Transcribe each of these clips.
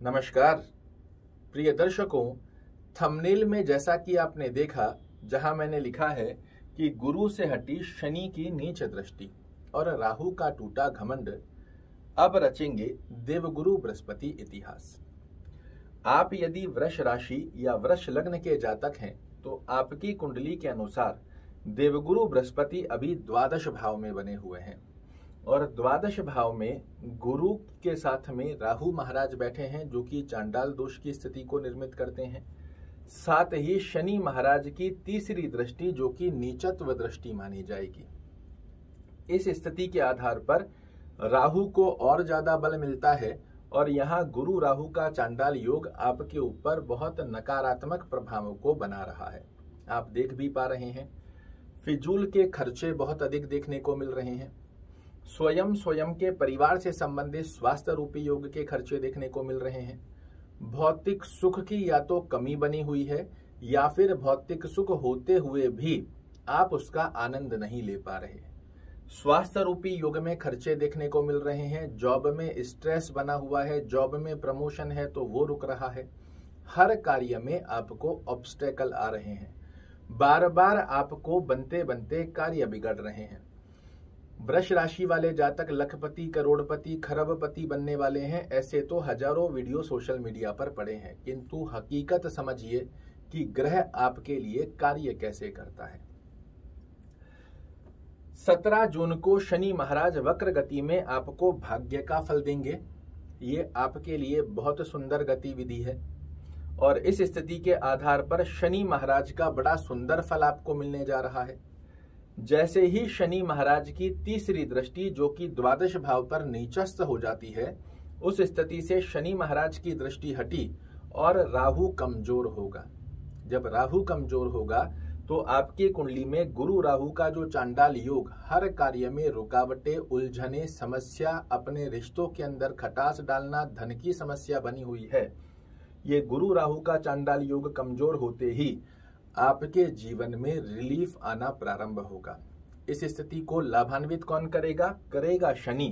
नमस्कार प्रिय दर्शकों, थंबनेल में जैसा कि आपने देखा, जहां मैंने लिखा है कि गुरु से हटी शनि की नीच दृष्टि और राहु का टूटा घमंड, अब रचेंगे देवगुरु बृहस्पति इतिहास। आप यदि वृष राशि या वृष लग्न के जातक हैं तो आपकी कुंडली के अनुसार देवगुरु बृहस्पति अभी द्वादश भाव में बने हुए हैं और द्वादश भाव में गुरु के साथ में राहु महाराज बैठे हैं, जो कि चांडाल दोष की स्थिति को निर्मित करते हैं। साथ ही शनि महाराज की तीसरी दृष्टि, जो कि नीचत्व दृष्टि मानी जाएगी। इस स्थिति के आधार पर राहु को और ज्यादा बल मिलता है और यहाँ गुरु राहु का चांडाल योग आपके ऊपर बहुत नकारात्मक प्रभावों को बना रहा है। आप देख भी पा रहे हैं, फिजूल के खर्चे बहुत अधिक देखने को मिल रहे हैं। स्वयं के परिवार से संबंधित स्वास्थ्य रूपी योग के खर्चे देखने को मिल रहे हैं। भौतिक सुख की या तो कमी बनी हुई है या फिर भौतिक सुख होते हुए भी आप उसका आनंद नहीं ले पा रहे। स्वास्थ्य रूपी योग में खर्चे देखने को मिल रहे हैं। जॉब में स्ट्रेस बना हुआ है, जॉब में प्रमोशन है तो वो रुक रहा है। हर कार्य में आपको ऑब्स्टेकल आ रहे हैं। बार बार आपको बनते बनते कार्य बिगड़ रहे हैं। वृष राशि वाले जातक लखपति, करोड़पति, खरबपति बनने वाले हैं। ऐसे तो हजारों वीडियो सोशल मीडिया पर पड़े हैं, किंतु हकीकत समझिए कि ग्रह आपके लिए कार्य कैसे करता है। 17 जून को शनि महाराज वक्र गति में आपको भाग्य का फल देंगे। ये आपके लिए बहुत सुंदर गतिविधि है और इस स्थिति के आधार पर शनि महाराज का बड़ा सुंदर फल आपको मिलने जा रहा है। जैसे ही शनि महाराज की तीसरी दृष्टि, जो कि द्वादश भाव पर नीचस्थ हो जाती है, उस स्थिति से शनि महाराज की दृष्टि हटी और राहु कमजोर होगा। जब राहु कमजोर होगा तो आपकी कुंडली में गुरु राहु का जो चांडाल योग, हर कार्य में रुकावटें, उलझने, समस्या, अपने रिश्तों के अंदर खटास डालना, धन की समस्या बनी हुई है, ये गुरु राहु का चांडाल योग कमजोर होते ही आपके जीवन में रिलीफ आना प्रारंभ होगा। इस स्थिति को लाभान्वित कौन करेगा? करेगा शनि।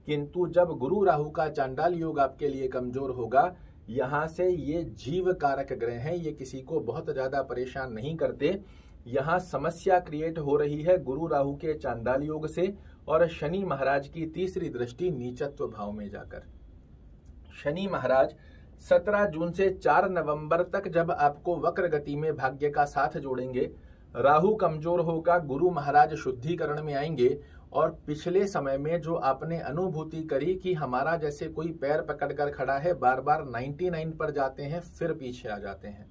किंतु जब गुरु राहु का चांडाल योग आपके लिए कमजोर होगा, यहाँ से ये जीव कारक ग्रह हैं, ये किसी को बहुत ज्यादा परेशान नहीं करते। यहाँ समस्या क्रिएट हो रही है गुरु राहु के चांडाल योग से और शनि महाराज की तीसरी दृष्टि नीचत्व भाव में जाकर। शनि महाराज 17 जून से 4 नवंबर तक जब आपको वक्र गति में भाग्य का साथ जोड़ेंगे, राहु कमजोर होगा, गुरु महाराज शुद्धिकरण में आएंगे और पिछले समय में जो आपने अनुभूति करी कि हमारा जैसे कोई पैर पकड़कर खड़ा है, बार बार 99 पर जाते हैं फिर पीछे आ जाते हैं,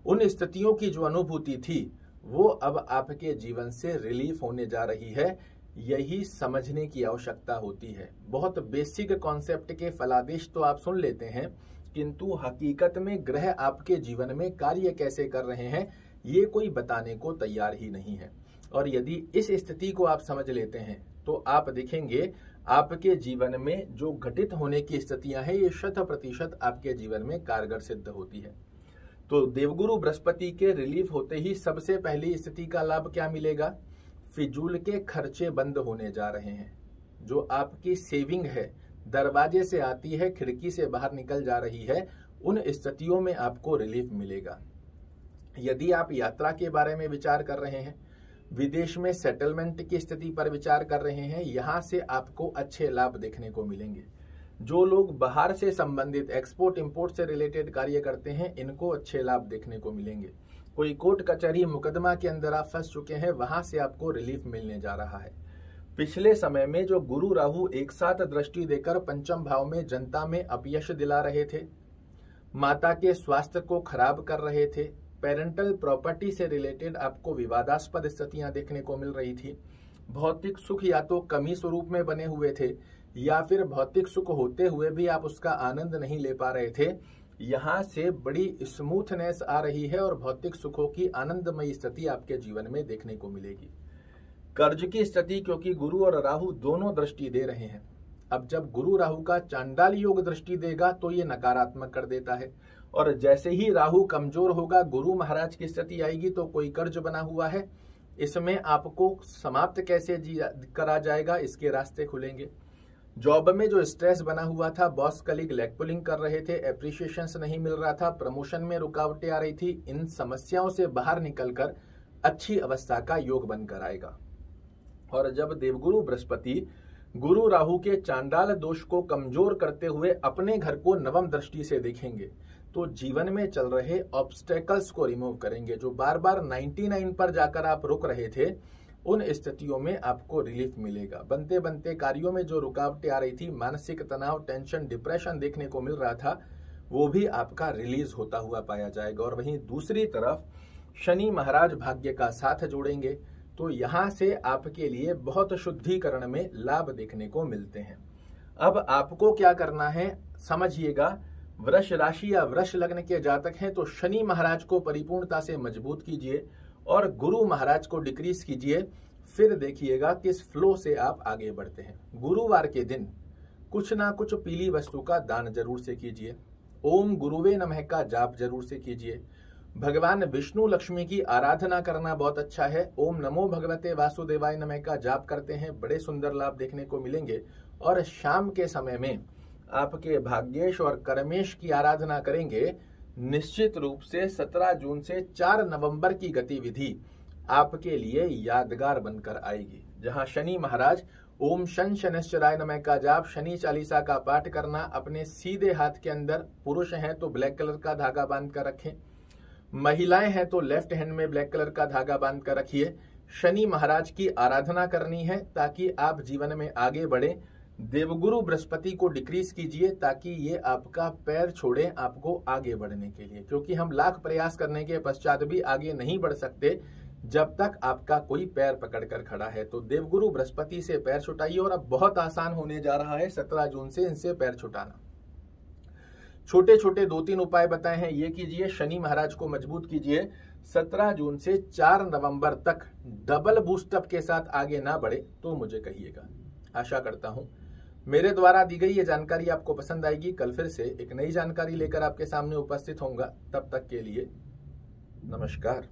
उन स्थितियों की जो अनुभूति थी वो अब आपके जीवन से रिलीफ होने जा रही है। यही समझने की आवश्यकता होती है। बहुत बेसिक कॉन्सेप्ट के फलादेश तो आप सुन लेते हैं, किंतु हकीकत में ग्रह आपके जीवन में कार्य कैसे कर रहे हैं ये कोई बताने को तैयार ही नहीं है। और यदि इस स्थिति को आप समझ लेते हैं तो आप देखेंगे आपके जीवन में जो घटित होने की स्थितियां हैं ये 100% आपके जीवन में कारगर सिद्ध होती है। तो देवगुरु बृहस्पति के रिलीफ होते ही सबसे पहली स्थिति का लाभ क्या मिलेगा? फिजूल के खर्चे बंद होने जा रहे हैं। जो आपकी सेविंग है, दरवाजे से आती है, खिड़की से बाहर निकल जा रही है, उन स्थितियों में आपको रिलीफ मिलेगा। यदि आप यात्रा के बारे में विचार कर रहे हैं, विदेश में सेटलमेंट की स्थिति पर विचार कर रहे हैं, यहाँ से आपको अच्छे लाभ देखने को मिलेंगे। जो लोग बाहर से संबंधित एक्सपोर्ट इंपोर्ट से रिलेटेड कार्य करते हैं, इनको अच्छे लाभ देखने को मिलेंगे। कोई कोर्ट कचहरी मुकदमा के अंदर आप फंस चुके हैं, वहां से आपको रिलीफ मिलने जा रहा है। पिछले समय में जो गुरु राहु एक साथ दृष्टि देकर पंचम भाव में जनता में अपयश दिला रहे थे, माता के स्वास्थ्य को खराब कर रहे थे, पेरेंटल प्रॉपर्टी से रिलेटेड आपको विवादास्पद स्थितियां देखने को मिल रही थी, भौतिक सुख या तो कमी स्वरूप में बने हुए थे या फिर भौतिक सुख होते हुए भी आप उसका आनंद नहीं ले पा रहे थे, यहाँ से बड़ी स्मूथनेस आ रही है और भौतिक सुखों की आनंदमयी स्थिति आपके जीवन में देखने को मिलेगी। कर्ज की स्थिति, क्योंकि गुरु और राहु दोनों दृष्टि दे रहे हैं, अब जब गुरु राहु का चांडाल योग दृष्टि देगा तो ये नकारात्मक कर देता है और जैसे ही राहु कमजोर होगा, गुरु महाराज की स्थिति आएगी तो कोई कर्ज बना हुआ है, इसमें आपको समाप्त कैसे करा जाएगा इसके रास्ते खुलेंगे। जॉब में जो स्ट्रेस बना हुआ था, बॉस कलीग लेग पुलिंग कर रहे थे, एप्रिसिएशन नहीं मिल रहा था, प्रमोशन में रुकावटें आ रही थी, इन समस्याओं से बाहर निकलकर अच्छी अवस्था का योग बनकर आएगा। और जब देवगुरु बृहस्पति गुरु राहु के चांडाल दोष को कमजोर करते हुए अपने घर को नवम दृष्टि से देखेंगे, तो जीवन में चल रहे ऑब्स्टेकल्स को रिमूव करेंगे। जो बार बार 99 पर जाकर आप रुक रहे थे, उन स्थितियों में आपको रिलीफ मिलेगा। बनते बनते कार्यों में जो रुकावटें आ रही थी, मानसिक तनाव, टेंशन, डिप्रेशन देखने को मिल रहा था, वो भी आपका रिलीज होता हुआ पाया जाएगा। और वहीं दूसरी तरफ शनि महाराज भाग्य का साथ जोड़ेंगे, तो यहां से आपके लिए बहुत शुद्धिकरण में लाभ देखने को मिलते हैं। अब आपको क्या करना है समझिएगा। वृष राशि या वृष लग्न के जातक हैं तो शनि महाराज को परिपूर्णता से मजबूत कीजिए और गुरु महाराज को डिक्रीज कीजिए। फिर देखिएगा किस फ्लो से आप आगे बढ़ते हैं। गुरुवार के दिन कुछ ना कुछ पीली वस्तु का दान जरूर से कीजिए। ओम गुरुवे नमः का जाप जरूर से कीजिए। भगवान विष्णु लक्ष्मी की आराधना करना बहुत अच्छा है। ओम नमो भगवते वासुदेवाय नमः का जाप करते हैं, बड़े सुंदर लाभ देखने को मिलेंगे। और शाम के समय में आपके भाग्येश और कर्मेश की आराधना करेंगे। निश्चित रूप से 17 जून से 4 नवंबर की गतिविधि आपके लिए यादगार बनकर आएगी, जहां शनि महाराज ओम शन शनैश्चराय नमः का जाप, शनि चालीसा का पाठ करना, अपने सीधे हाथ के अंदर, पुरुष हैं तो ब्लैक कलर का धागा बांध कर रखें, महिलाएं हैं तो लेफ्ट हैंड में ब्लैक कलर का धागा बांध कर रखिए। शनि महाराज की आराधना करनी है ताकि आप जीवन में आगे बढ़े। देवगुरु बृहस्पति को डिक्रीज कीजिए ताकि ये आपका पैर छोड़े आपको आगे बढ़ने के लिए, क्योंकि हम लाख प्रयास करने के पश्चात भी आगे नहीं बढ़ सकते जब तक आपका कोई पैर पकड़कर खड़ा है। तो देवगुरु बृहस्पति से पैर छुटाइए। और अब बहुत आसान होने जा रहा है 17 जून से इनसे पैर छुटाना। छोटे छोटे 2-3 उपाय बताए हैं, ये कीजिए। शनि महाराज को मजबूत कीजिए। 17 जून से 4 नवंबर तक डबल बूस्टअप के साथ आगे ना बढ़े तो मुझे कहिएगा। आशा करता हूं मेरे द्वारा दी गई ये जानकारी आपको पसंद आएगी। कल फिर से एक नई जानकारी लेकर आपके सामने उपस्थित होऊंगा। तब तक के लिए नमस्कार।